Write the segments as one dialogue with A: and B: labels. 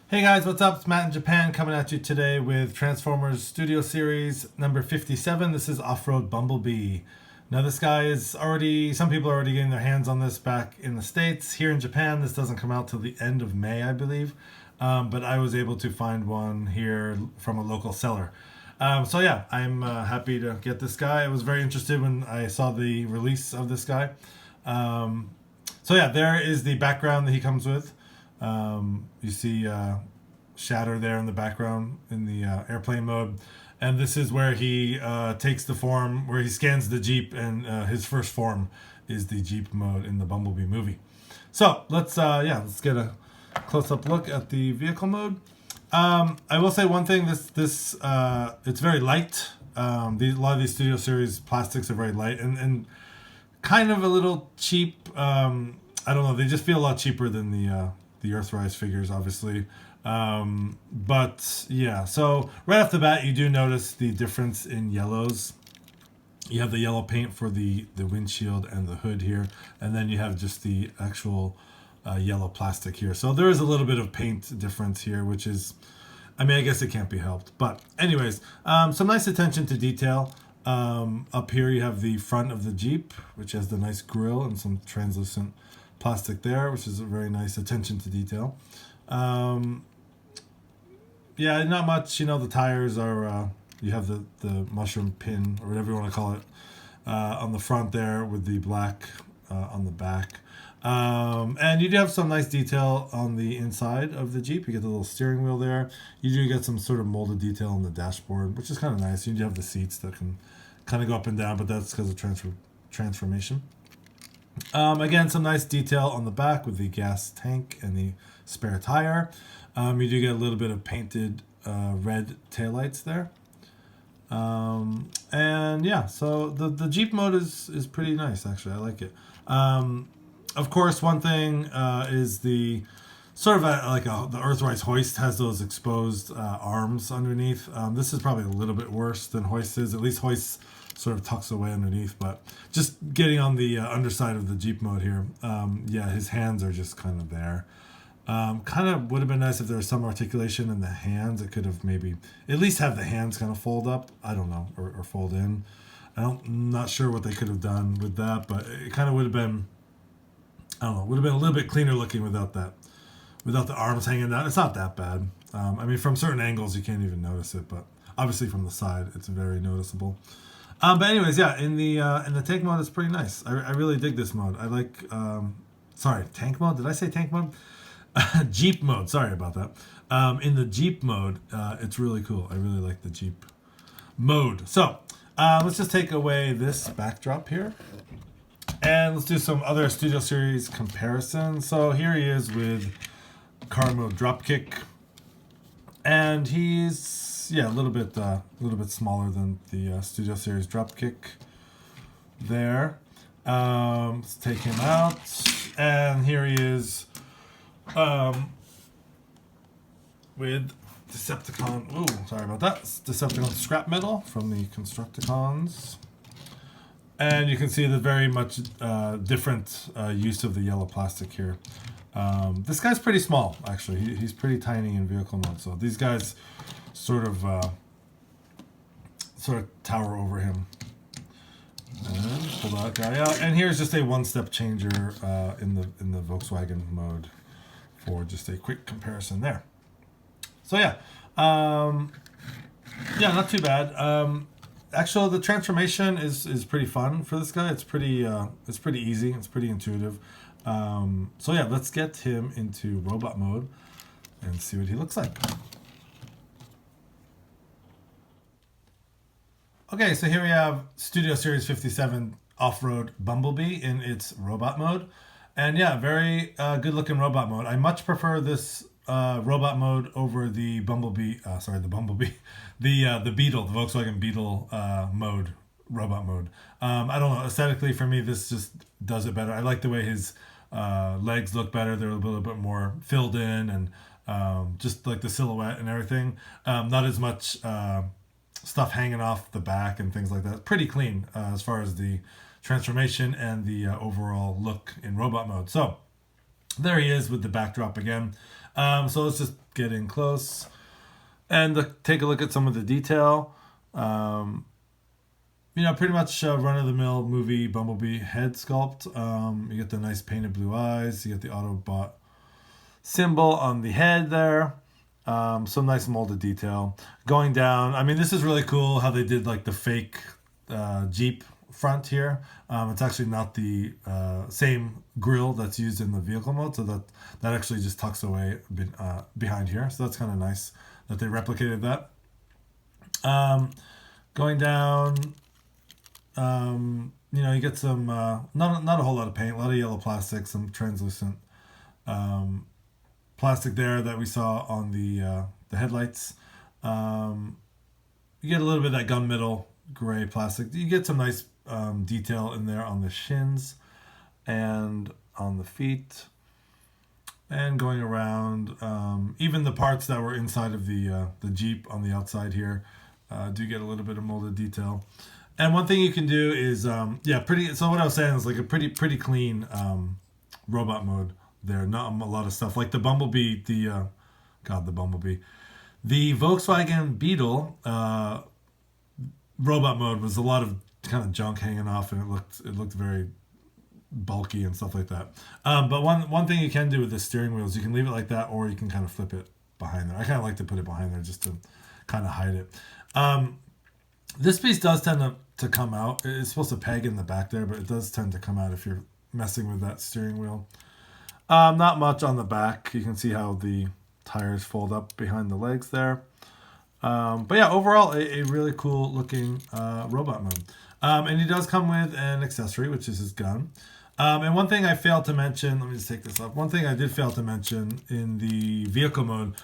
A: Hey guys, what's up? It's Matt in Japan coming at you today with Transformers Studio Series number 57. This is Off-Road Bumblebee. Now this guy is already, some people are already getting their hands on this back in the States. Here in Japan, this doesn't come out till the end of May, I believe. But I was able to find one here from a local seller. So yeah, I'm happy to get this guy. I was very interested when I saw the release of this guy. So yeah, there is the background that he comes with. You see Shatter there in the background in the airplane mode. And this is where he takes the form, where he scans the Jeep, and his first form is the Jeep mode in the Bumblebee movie. So let's get a close-up look at the vehicle mode. I will say one thing: this it's very light. A lot of these Studio Series plastics are very light and kind of a little cheap. I don't know. They just feel a lot cheaper than the Earthrise figures, obviously. But yeah, so right off the bat, you do notice the difference in yellows. You have the yellow paint for the windshield and the hood here, and then you have just the actual yellow plastic here. So there is a little bit of paint difference here, which is, I mean, I guess it can't be helped. But anyways, some nice attention to detail. Up here you have the front of the Jeep, which has the nice grille and some translucent plastic there, which is a very nice attention to detail. Yeah, not much. The tires are, you have the mushroom pin, or whatever you want to call it, on the front there with the black on the back. And you do have some nice detail on the inside of the Jeep. You get the little steering wheel there. You do get some sort of molded detail on the dashboard, which is kind of nice. You do have the seats that can kind of go up and down, but that's because of transformation. Again, some nice detail on the back with the gas tank and the spare tire. You do get a little bit of painted red taillights there. And yeah, so the Jeep mode is pretty nice, actually. I like it. Of course, one thing is the sort of the Earthrise hoist has those exposed arms underneath. This is probably a little bit worse than hoist is. At least hoist sort of tucks away underneath, but just getting on the underside of the Jeep mode here, yeah, his hands are just kind of there. Kind of would have been nice if there was some articulation in the hands. It could have maybe at least have the hands kind of fold up. I don't know, or fold in. I'm not sure what they could have done with that, but it kind of would have been, I don't know, would have been a little bit cleaner looking without that, without the arms hanging down. It's not that bad. I mean, from certain angles you can't even notice it, but obviously from the side it's very noticeable. But anyways, yeah, in the tank mode, it's pretty nice. I really dig this mode. I like, sorry, tank mode? Did I say tank mode? Jeep mode. Sorry about that. In the Jeep mode, it's really cool. I really like the Jeep mode. So let's just take away this backdrop here, and let's do some other Studio Series comparisons. So here he is with car mode dropkick, and he's a little bit smaller than the Studio Series dropkick there. Let's take him out, and here he is with Decepticon. Ooh, sorry about that. It's Decepticon scrap metal from the Constructicons, and you can see the very much different use of the yellow plastic here. This guy's pretty small, actually. He's pretty tiny in vehicle mode, so these guys sort of tower over him. And pull that guy out. And here's just a one-step changer in the Volkswagen mode for just a quick comparison there. So yeah, not too bad. Actually, the transformation is pretty fun for this guy. It's pretty easy. It's pretty intuitive. So yeah, let's get him into robot mode and see what he looks like. Okay, so here we have Studio Series 57 Off-Road Bumblebee in its robot mode. And yeah, very good looking robot mode. I much prefer this robot mode over the Bumblebee, the Beetle, the Volkswagen Beetle mode, robot mode. I don't know, aesthetically for me, this just does it better. I like the way his legs look better. They're a little bit more filled in, and just like the silhouette and everything. Not as much stuff hanging off the back and things like that. Pretty clean as far as the transformation and the overall look in robot mode. So There he is with the backdrop again. So let's just get in close and take a look at some of the detail. Pretty much run-of-the-mill movie Bumblebee head sculpt. You get the nice painted blue eyes. You get the Autobot symbol on the head there. Some nice molded detail. Going down, I mean, this is really cool how they did like the fake Jeep front here. It's actually not the same grille that's used in the vehicle mode, so that actually just tucks away behind here. So that's kind of nice that they replicated that. Going down, you get some not a whole lot of paint, a lot of yellow plastic, some translucent plastic there that we saw on the headlights. You get a little bit of that gunmetal gray plastic. You get some nice detail in there on the shins and on the feet. And going around, even the parts that were inside of the Jeep on the outside here do get a little bit of molded detail. And one thing you can do is, pretty. So what I was saying is like a pretty clean robot mode there. Not a lot of stuff like the Bumblebee. The Bumblebee, the Volkswagen Beetle robot mode was a lot of kind of junk hanging off, and it looked very bulky and stuff like that. But one thing you can do with the steering wheel is you can leave it like that, or you can kind of flip it behind there. I kind of like to put it behind there just to kind of hide it. This piece does tend to come out. It's supposed to peg in the back there, but it does tend to come out if you're messing with that steering wheel. Not much on the back. You can see how the tires fold up behind the legs there. But yeah, overall, a really cool looking robot mode. And he does come with an accessory, which is his gun. And one thing I failed to mention, let me just take this up. One thing I did fail to mention in the vehicle mode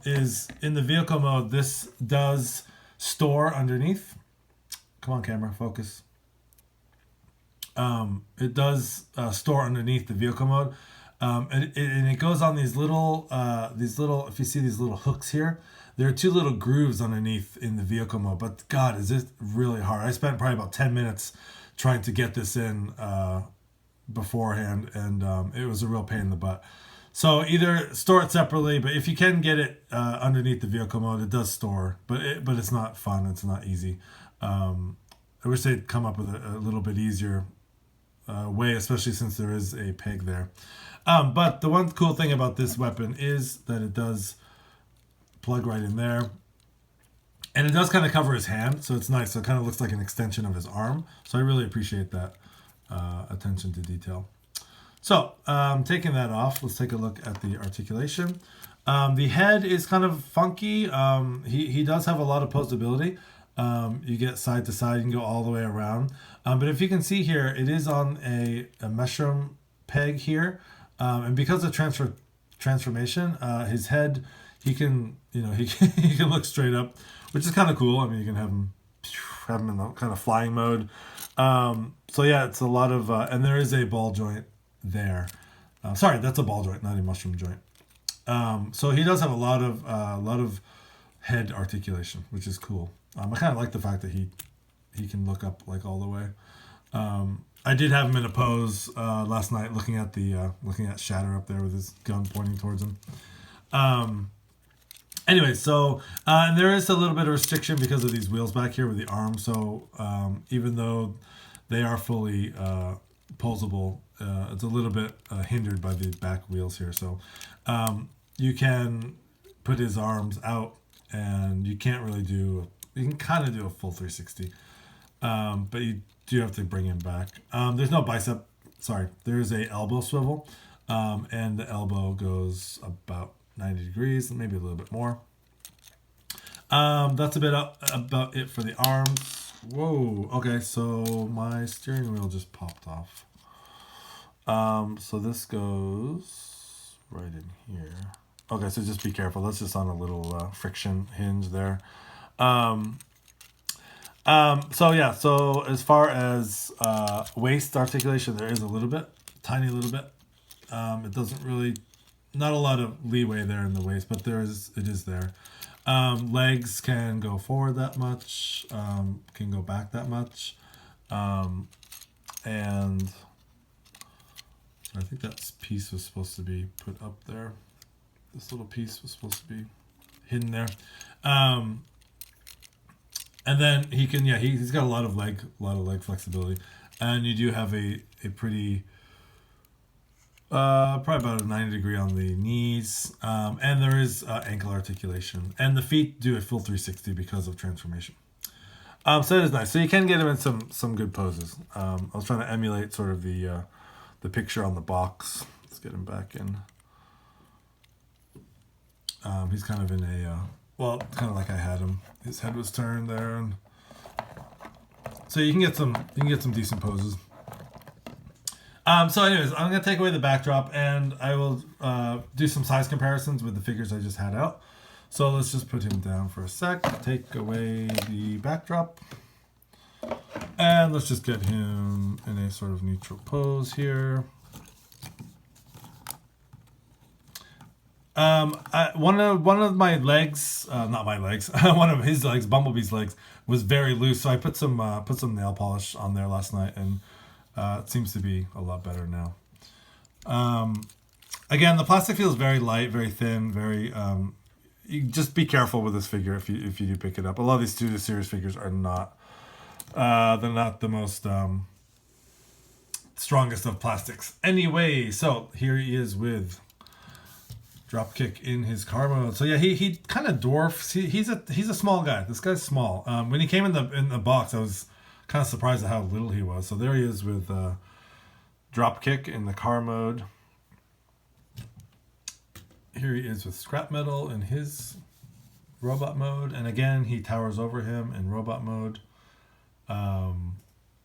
A: is in the vehicle mode, this does store underneath. Come on, camera, focus. It does store underneath the vehicle mode. And it goes on these little, if you see these little hooks here, there are two little grooves underneath in the vehicle mode. But God, is it really hard. I spent probably about 10 minutes trying to get this in beforehand, and it was a real pain in the butt. So either store it separately, but if you can get it underneath the vehicle mode, it does store, but it's not fun. It's not easy. I wish they'd come up with a little bit easier way, especially since there is a peg there. But the one cool thing about this weapon is that it does plug right in there. And it does kind of cover his hand, so it's nice. So it kind of looks like an extension of his arm. So I really appreciate that attention to detail. So taking that off, let's take a look at the articulation. The head is kind of funky. He does have a lot of posability. You get side to side, you can go all the way around. But if you can see here, it is on a mushroom peg here. And because of transformation, his head, he can he can look straight up, which is kind of cool. I mean, you can have him in the kind of flying mode. So yeah, it's a lot of, and there is a ball joint there. Sorry, that's a ball joint, not a mushroom joint. So he does have a lot of head articulation, which is cool. I kind of like the fact that he can look up like all the way. I did have him in a pose last night, looking at Shatter up there with his gun pointing towards him. Anyway, so and there is a little bit of restriction because of these wheels back here with the arm. So even though they are fully posable, it's a little bit hindered by the back wheels here. So you can put his arms out, and you can't really do. You can kind of do a full 360, but you do have to bring him back. There's no bicep. Sorry, there is a elbow swivel, and the elbow goes about 90 degrees, maybe a little bit more. That's a bit about it for the arms. Whoa. Okay, so my steering wheel just popped off. So this goes right in here. Okay, so just be careful. That's just on a little friction hinge there. So yeah, so as far as waist articulation, there is a little bit, tiny little bit. It doesn't really, not a lot of leeway there in the waist, but it is there. Legs can go forward that much, can go back that much, and I think that piece was supposed to be put up there. This little piece was supposed to be hidden there. And then he can, yeah, he's got a lot of leg flexibility. And you do have a pretty, probably about a 90 degree on the knees. And there is ankle articulation. And the feet do a full 360 because of transformation. So it is nice. So you can get him in some good poses. I was trying to emulate sort of the picture on the box. Let's get him back in. He's kind of in a, well, kind of like I had him. His head was turned there, and so you can get some decent poses. So anyways, I'm gonna take away the backdrop, and I will do some size comparisons with the figures I just had out. So let's just put him down for a sec. Take away the backdrop, and let's just get him in a sort of neutral pose here. One of my legs, not my legs, one of his legs, Bumblebee's legs, was very loose. So I put some nail polish on there last night, and it seems to be a lot better now. Again, the plastic feels very light, very thin, very. You just be careful with this figure if you do pick it up. A lot of these Studio Series figures are not. They're not the most strongest of plastics. Anyway, so here he is with Dropkick in his car mode. So yeah, he kind of dwarfs. He's a small guy. This guy's small. When he came in the box, I was kind of surprised at how little he was. So there he is with Dropkick in the car mode. Here he is with Scrap Metal in his robot mode, and again he towers over him in robot mode.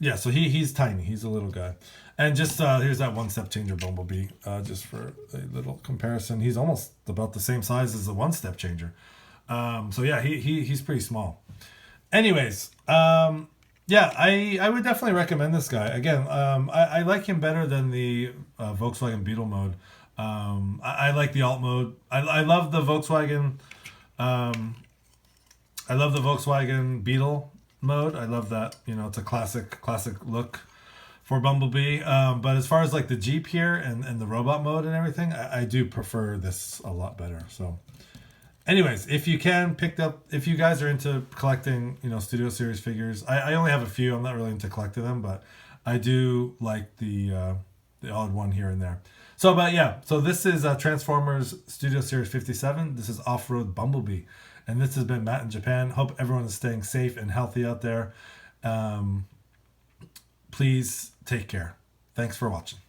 A: Yeah, so he's tiny. He's a little guy. And just here's that one step changer Bumblebee, just for a little comparison. He's almost about the same size as the one step changer. So yeah, he's pretty small. Anyways, yeah, I would definitely recommend this guy. Again, I like him better than the Volkswagen Beetle mode. I like the alt mode. I love the Volkswagen. I love the Volkswagen Beetle mode. I love that. You know, it's a classic look for Bumblebee. But as far as like the Jeep here and the robot mode and everything, I do prefer this a lot better. So anyways, if you guys are into collecting, you know, Studio Series figures, I only have a few. I'm not really into collecting them, but I do like the odd one here and there. So, but yeah, so this is Transformers Studio Series 57. This is Off-Road Bumblebee. And this has been Matt in Japan. Hope everyone is staying safe and healthy out there. Please take care. Thanks for watching.